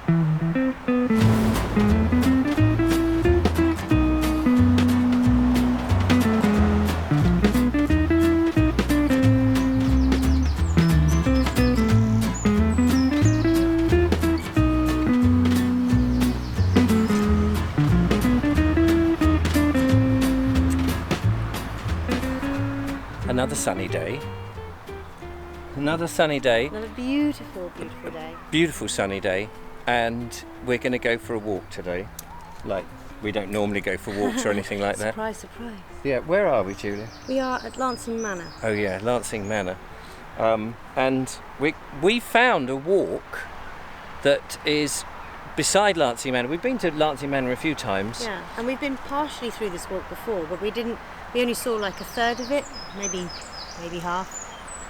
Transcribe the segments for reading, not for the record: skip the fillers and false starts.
Another sunny day. Another sunny day. Another beautiful, beautiful day. Beautiful sunny day, and we're going to go for a walk today. Like, we don't normally go for walks or anything like that. Surprise, surprise. Yeah, where are we, Julia? We are at Lansing Manor. Oh yeah, Lansing Manor. And we found a walk that is beside Lansing Manor. We've been to Lansing Manor a few times. Yeah, and we've been partially through this walk before, but we only saw like a third of it, maybe half.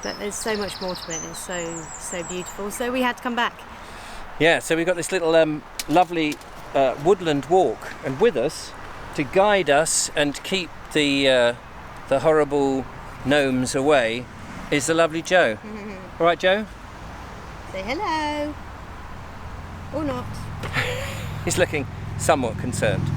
But there's so much more to it. It's so beautiful. So we had to come back. Yeah, so we've got this little lovely woodland walk, and with us to guide us and keep the horrible gnomes away is the lovely Joe. All right, Joe? Say hello. Or not. He's looking somewhat concerned.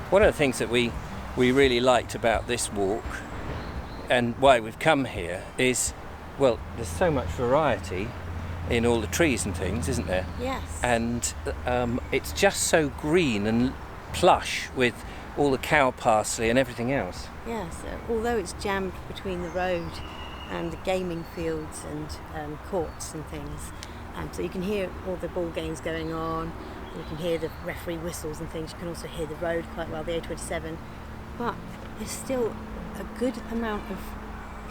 One of the things that we really liked about this walk and why we've come here is, well, there's so much variety in all the trees and things, isn't there? Yes. And it's just so green and plush with all the cow parsley and everything else. Yes, although it's jammed between the road and the gaming fields and courts and things, so you can hear all the ball games going on. You can hear the referee whistles and things. You can also hear the road quite well, the A27. But there's still a good amount of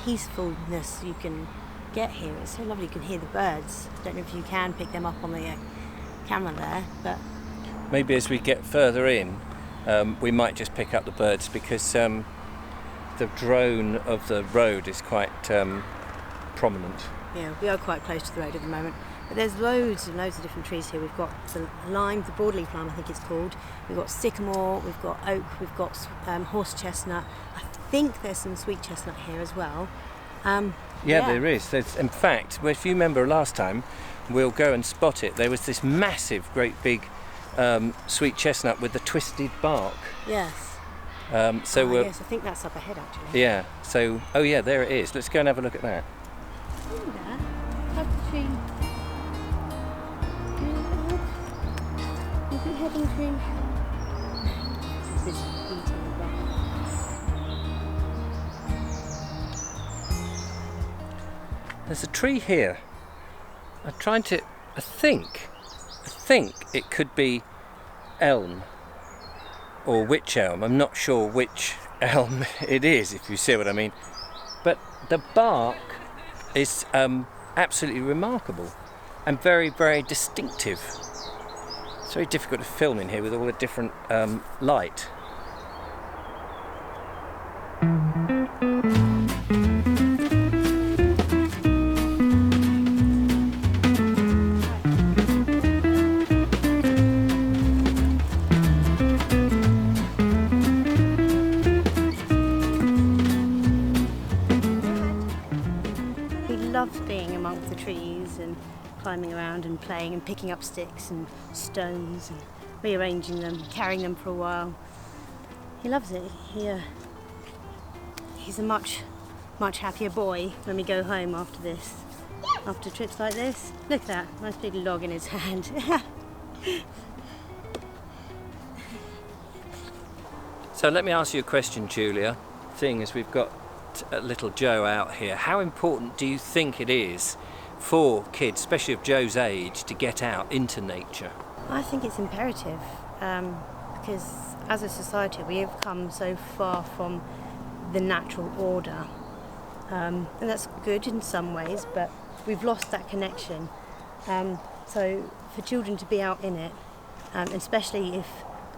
peacefulness you can get here. It's so lovely. You can hear the birds. I don't know if you can pick them up on the camera there, but maybe as we get further in, we might just pick up the birds because the drone of the road is quite prominent. Yeah, we are quite close to the road at the moment. But there's loads and loads of different trees here. We've got the lime, the broadleaf lime I think it's called. We've got sycamore, we've got oak, we've got horse chestnut. I think there's some sweet chestnut here as well. Yeah, there is. In fact, if you remember last time, we'll go and spot it. There was this massive, great big sweet chestnut with the twisted bark. Yes. Yes, I think that's up ahead actually. Yeah, so, oh yeah, there it is. Let's go and have a look at that. In there, up the tree. Look at heading tree. This is eating the bark. There's a tree here. I think it could be elm or wych elm. I'm not sure which elm it is, if you see what I mean. But the bark is absolutely remarkable and very, very distinctive. It's very difficult to film in here with all the different light. Loved being amongst the trees and climbing around and playing and picking up sticks and stones and rearranging them, carrying them for a while. He loves it. He's a much happier boy when we go home after this, after trips like this. Look at that, nice big log in his hand. So let me ask you a question, Julia. Seeing as we've got little Joe out here, how important do you think it is for kids, especially of Joe's age, to get out into nature? I think it's imperative because as a society, we have come so far from the natural order. And that's good in some ways, but we've lost that connection. So for children to be out in it, especially if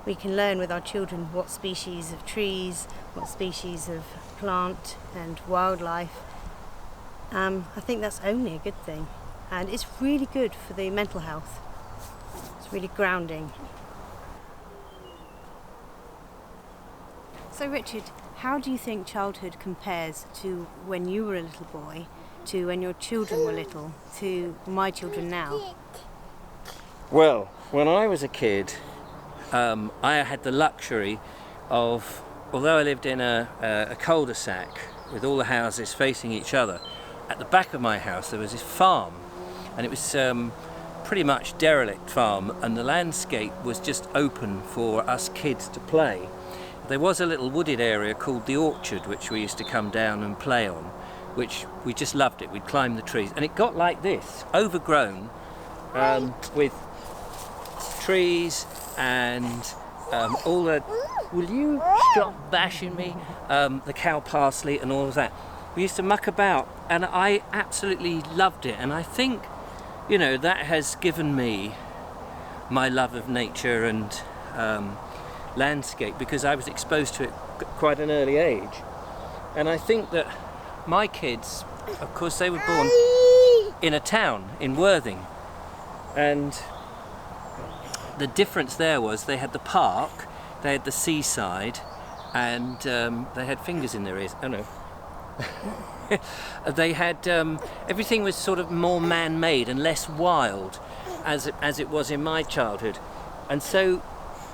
we can learn with our children what species of trees, what species of plant and wildlife, I think that's only a good thing. And it's really good for the mental health. It's really grounding. So Richard, how do you think childhood compares to when you were a little boy, to when your children were little, to my children now? Well, when I was a kid, I had the luxury of, although I lived in a cul-de-sac with all the houses facing each other, at the back of my house there was this farm, and it was pretty much derelict farm, and the landscape was just open for us kids to play. There was a little wooded area called the orchard, which we used to come down and play on, which we just loved it. We'd climb the trees, and it got like this, overgrown with trees and all the... Will you stop bashing me? The cow parsley and all of that. We used to muck about, and I absolutely loved it. And I think, you know, that has given me my love of nature and landscape, because I was exposed to it quite an early age. And I think that my kids, of course, they were born in a town, in Worthing. And the difference there was they had the park, they had the seaside, and they had fingers in their ears. Oh no. They had everything was sort of more man-made and less wild, as it was in my childhood, and so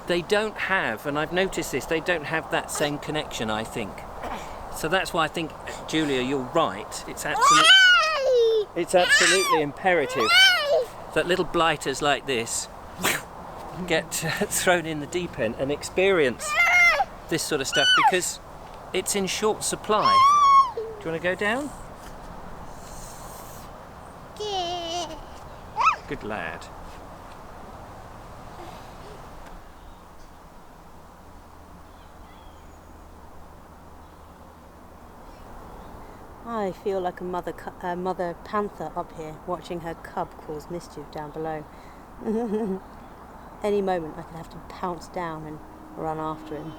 they don't have, and I've noticed this, they don't have that same connection, I think. So that's why I think, Julia, you're right. It's absolutely imperative that little blighters like this get thrown in the deep end and experience this sort of stuff, because it's in short supply. Do you want to go down? Good lad. I feel like a mother panther up here, watching her cub cause mischief down below. Any moment I could have to pounce down and run after him.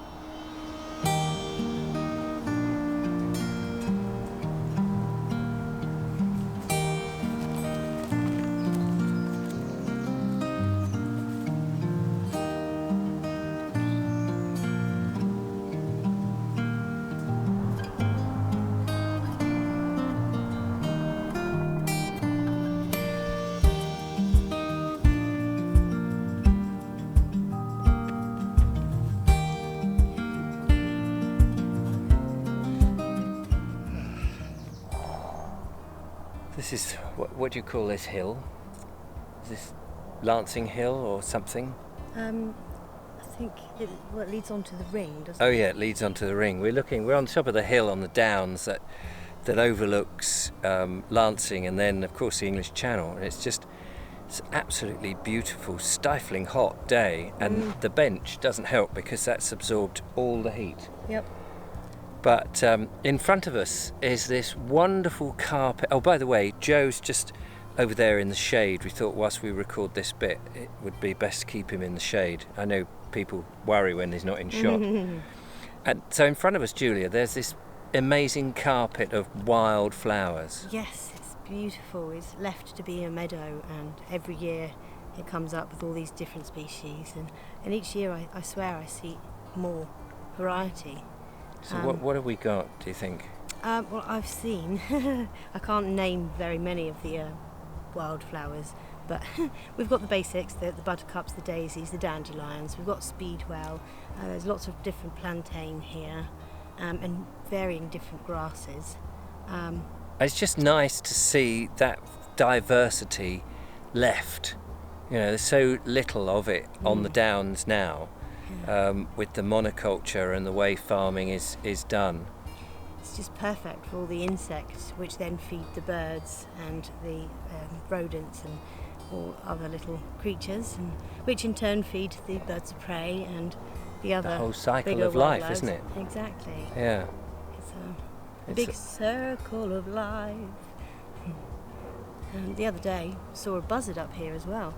This is, what do you call this hill? Is this Lansing Hill or something? I think it leads onto the ring, doesn't it? Oh yeah, it leads onto the ring. We're on top of the hill on the downs that overlooks Lansing, and then of course the English Channel, and it's absolutely beautiful, stifling hot day, and the bench doesn't help because that's absorbed all the heat. Yep. But in front of us is this wonderful carpet. Oh, by the way, Joe's just over there in the shade. We thought whilst we record this bit, it would be best to keep him in the shade. I know people worry when he's not in shot. And so in front of us, Julia, there's this amazing carpet of wildflowers. Yes, it's beautiful. It's left to be a meadow, and every year it comes up with all these different species. And each year I swear I see more variety. So what have we got, do you think? Well, I've seen, I can't name very many of the wildflowers, but we've got the basics, the buttercups, the daisies, the dandelions, we've got speedwell, there's lots of different plantain here, and varying different grasses. It's just nice to see that diversity left. You know, there's so little of it on the downs now. With the monoculture and the way farming is done. It's just perfect for all the insects, which then feed the birds and the rodents and all other little creatures, and which in turn feed the birds of prey and the other the whole cycle bigger of life, wildflowers. isn't it? Exactly. Yeah. It's a It's big a- circle of life. And the other day, saw a buzzard up here as well.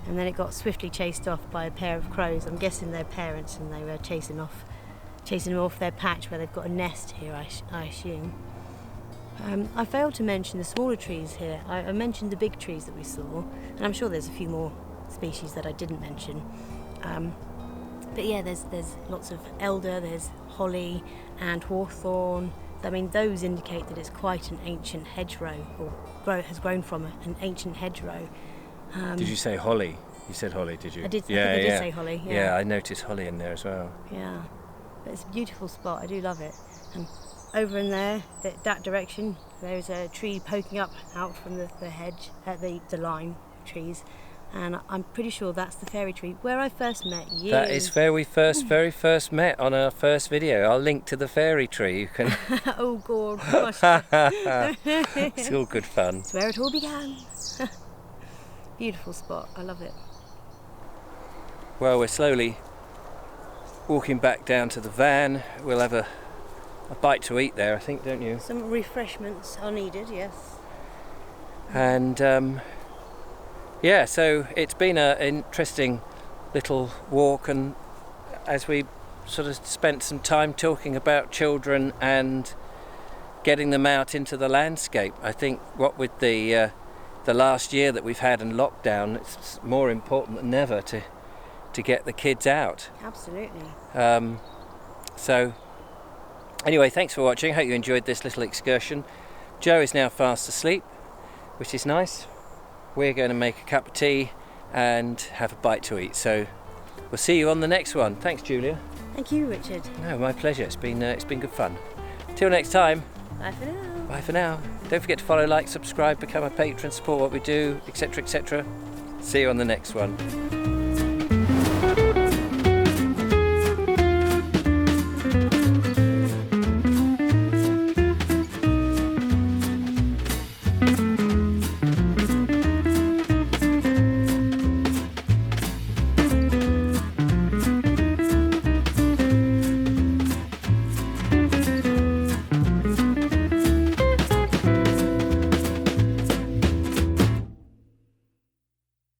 And then it got swiftly chased off by a pair of crows. I'm guessing they're parents, and they were chasing them off their patch where they've got a nest here, I assume. I failed to mention the smaller trees here. I mentioned the big trees that we saw, and I'm sure there's a few more species that I didn't mention. But yeah, there's lots of elder, there's holly and hawthorn. I mean, those indicate that it's quite an ancient hedgerow, or has grown from an ancient hedgerow. Did you say holly? You said holly, did you? I think I did say holly. Yeah, I noticed holly in there as well. Yeah, but it's a beautiful spot. I do love it. And over in there, that direction, there's a tree poking up out from the hedge, the lime trees, and I'm pretty sure that's the fairy tree where I first met you. That is where we very first met on our first video. I'll link to the fairy tree. You can. Oh God, gosh. It's all good fun. It's where it all began. Beautiful spot. I love it. Well, we're slowly walking back down to the van. We'll have a bite to eat there, I think, don't you? Some refreshments are needed, yes. And yeah, so it's been an interesting little walk, and as we sort of spent some time talking about children and getting them out into the landscape, I think what with the last year that we've had in lockdown, it's more important than ever to get the kids out. Absolutely. So anyway, thanks for watching. Hope you enjoyed this little excursion. Joe is now fast asleep, which is nice. We're going to make a cup of tea and have a bite to eat. So we'll see you on the next one. Thanks, Julia. Thank you, Richard. No, my pleasure. It's been good fun. Till next time. Bye for now. Bye for now. Don't forget to follow, like, subscribe, become a patron, support what we do, etc., etc. See you on the next one.